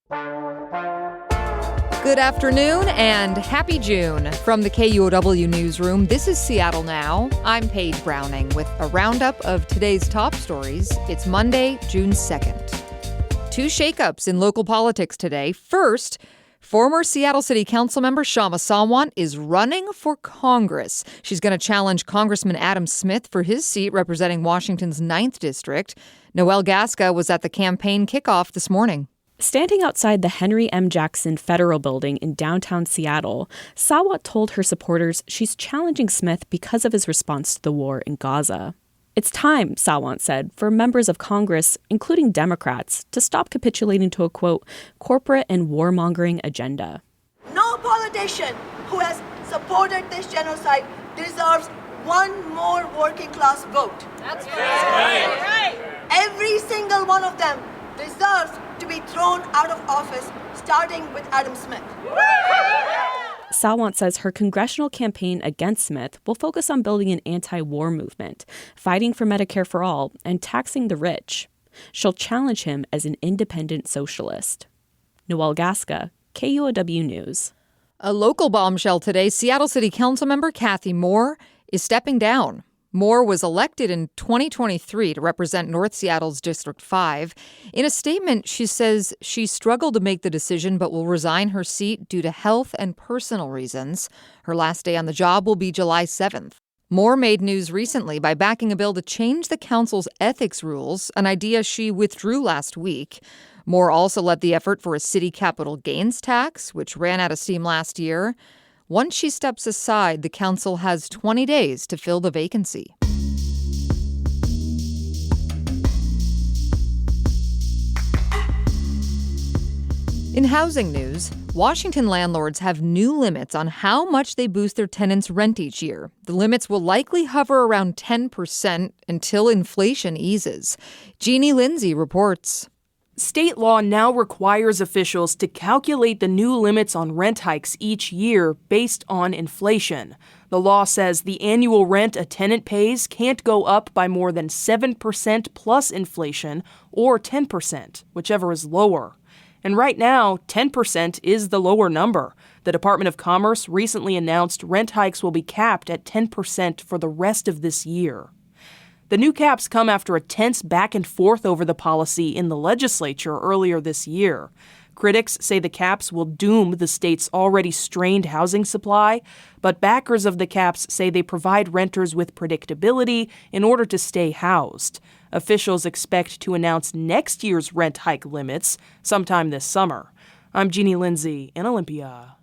Good afternoon and happy June. From the KUOW newsroom, this is Seattle Now. I'm Paige Browning with a roundup of today's top stories. It's Monday, June 2nd. Two shakeups in local politics today. First, former Seattle City Council member Kshama Sawant is running for Congress. She's going to challenge Congressman Adam Smith for his seat representing Washington's 9th District. Noelle Gasca was at the campaign kickoff this morning. Standing outside the Henry M. Jackson Federal Building in downtown Seattle, Sawant told her supporters she's challenging Smith because of his response to the war in Gaza. It's time, Sawant said, for members of Congress, including Democrats, to stop capitulating to a, quote, corporate and warmongering agenda. No politician who has supported this genocide deserves one more working class vote. That's right. Every single one of them deserves to be thrown out of office, starting with Adam Smith. Sawant says her congressional campaign against Smith will focus on building an anti-war movement, fighting for Medicare for all, and taxing the rich. She'll challenge him as an independent socialist. Noelle Gasca, KUOW News. A local bombshell today, Seattle City Council member Cathy Moore is stepping down. Moore was elected in 2023 to represent North Seattle's District 5. In a statement, she says she struggled to make the decision but will resign her seat due to health and personal reasons. Her last day on the job will be July 7th. Moore made news recently by backing a bill to change the council's ethics rules, an idea she withdrew last week. Moore also led the effort for a city capital gains tax, which ran out of steam last year. Once she steps aside, the council has 20 days to fill the vacancy. In housing news, Washington landlords have new limits on how much they boost their tenants' rent each year. The limits will likely hover around 10% until inflation eases. Jeannie Lindsay reports. State law now requires officials to calculate the new limits on rent hikes each year based on inflation. The law says the annual rent a tenant pays can't go up by more than 7% plus inflation or 10%, whichever is lower. And right now, 10% is the lower number. The Department of Commerce recently announced rent hikes will be capped at 10% for the rest of this year. The new caps come after a tense back and forth over the policy in the legislature earlier this year. Critics say the caps will doom the state's already strained housing supply, but backers of the caps say they provide renters with predictability in order to stay housed. Officials expect to announce next year's rent hike limits sometime this summer. I'm Jeannie Lindsay in Olympia.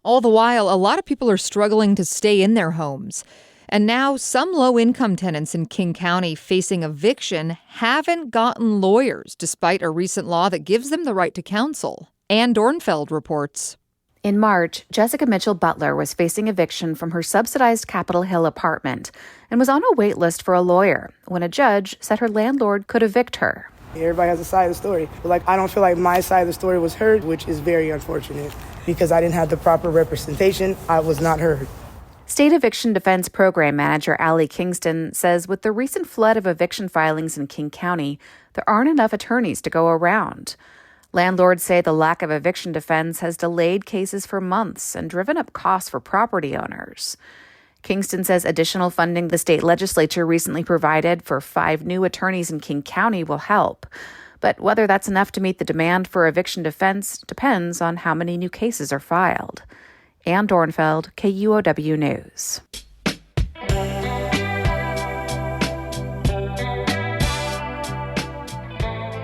All the while, a lot of people are struggling to stay in their homes. And now some low-income tenants in King County facing eviction haven't gotten lawyers, despite a recent law that gives them the right to counsel. Ann Dornfeld reports. In March, Jessica Mitchell Butler was facing eviction from her subsidized Capitol Hill apartment and was on a wait list for a lawyer when a judge said her landlord could evict her. Everybody has a side of the story. But I don't feel like my side of the story was heard, which is very unfortunate because I didn't have the proper representation. I was not heard. State Eviction Defense Program Manager Allie Kingston says with the recent flood of eviction filings in King County, there aren't enough attorneys to go around. Landlords say the lack of eviction defense has delayed cases for months and driven up costs for property owners. Kingston says additional funding the state legislature recently provided for 5 new attorneys in King County will help. But whether that's enough to meet the demand for eviction defense depends on how many new cases are filed. Ann Dornfeld, KUOW News.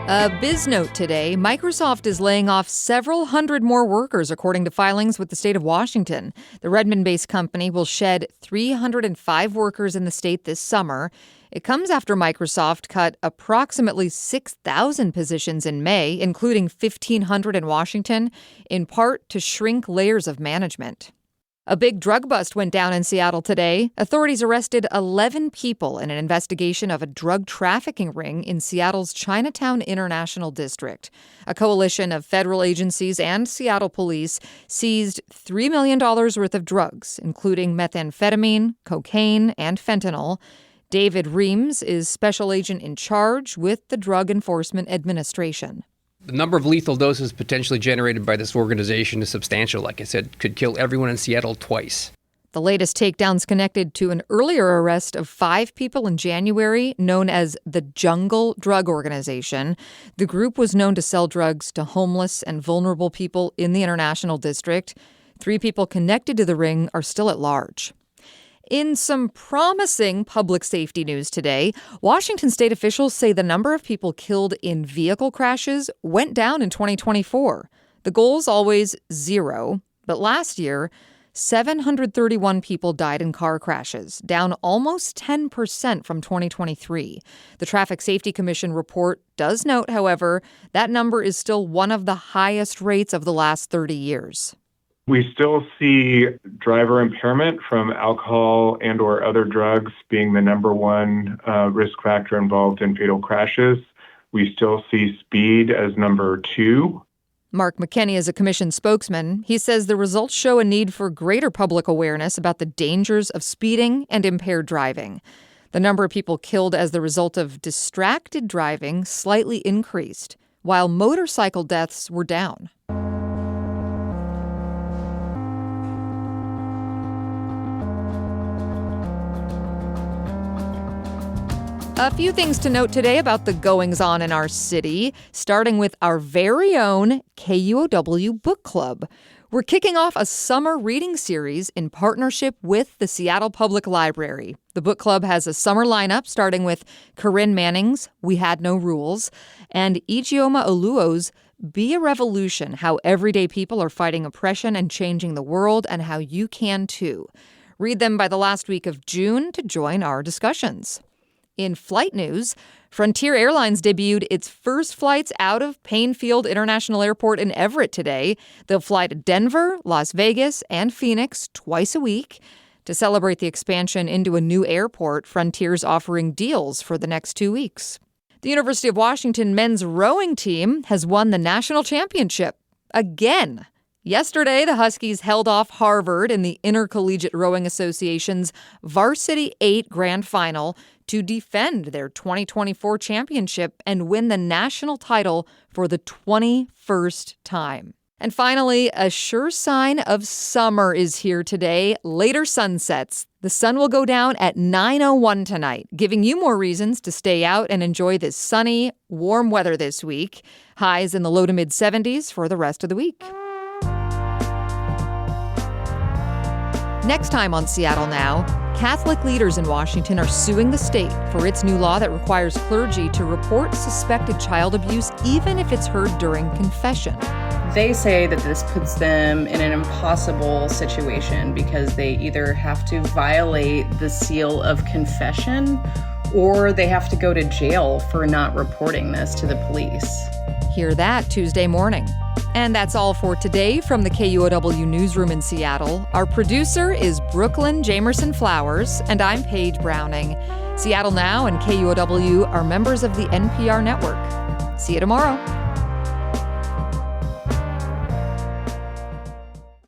A biz note today, Microsoft is laying off several hundred more workers, according to filings with the state of Washington. The Redmond-based company will shed 305 workers in the state this summer. It comes after Microsoft cut approximately 6,000 positions in May, including 1,500 in Washington, in part to shrink layers of management. A big drug bust went down in Seattle today. Authorities arrested 11 people in an investigation of a drug trafficking ring in Seattle's Chinatown International District. A coalition of federal agencies and Seattle police seized $3 million worth of drugs, including methamphetamine, cocaine, and fentanyl. David Reams is special agent in charge with the Drug Enforcement Administration. The number of lethal doses potentially generated by this organization is substantial. Like I said, could kill everyone in Seattle twice. The latest takedown's connected to an earlier arrest of 5 people in January, known as the Jungle Drug Organization. The group was known to sell drugs to homeless and vulnerable people in the International District. 3 people connected to the ring are still at large. In some promising public safety news today, Washington state officials say the number of people killed in vehicle crashes went down in 2024. The goal's always 0, but last year, 731 people died in car crashes, down almost 10% from 2023. The Traffic Safety Commission report does note, however, that number is still one of the highest rates of the last 30 years. We still see driver impairment from alcohol and or other drugs being the number one risk factor involved in fatal crashes. We still see speed as number 2. Mark McKinney is a commission spokesman. He says the results show a need for greater public awareness about the dangers of speeding and impaired driving. The number of people killed as the result of distracted driving slightly increased, while motorcycle deaths were down. A few things to note today about the goings-on in our city, starting with our very own KUOW Book Club. We're kicking off a summer reading series in partnership with the Seattle Public Library. The book club has a summer lineup starting with Corinne Manning's We Had No Rules and Ijeoma Oluo's Be a Revolution, How Everyday People Are Fighting Oppression and Changing the World and How You Can Too. Read them by the last week of June to join our discussions. In flight news, Frontier Airlines debuted its first flights out of Paine-Field International Airport in Everett today. They'll fly to Denver, Las Vegas, and Phoenix twice a week. To celebrate the expansion into a new airport, Frontier's offering deals for the next 2 weeks. The University of Washington men's rowing team has won the national championship again. Yesterday, the Huskies held off Harvard in the Intercollegiate Rowing Association's Varsity 8 Grand Final to defend their 2024 championship and win the national title for the 21st time. And finally, a sure sign of summer is here today, later sunsets. The sun will go down at 9:01 tonight, giving you more reasons to stay out and enjoy this sunny, warm weather this week. Highs in the low to mid 70s for the rest of the week. Next time on Seattle Now, Catholic leaders in Washington are suing the state for its new law that requires clergy to report suspected child abuse even if it's heard during confession. They say that this puts them in an impossible situation because they either have to violate the seal of confession or they have to go to jail for not reporting this to the police. Hear that Tuesday morning. And that's all for today from the KUOW Newsroom in Seattle. Our producer is Brooklyn Jamerson Flowers, and I'm Paige Browning. Seattle Now and KUOW are members of the NPR network. See you tomorrow.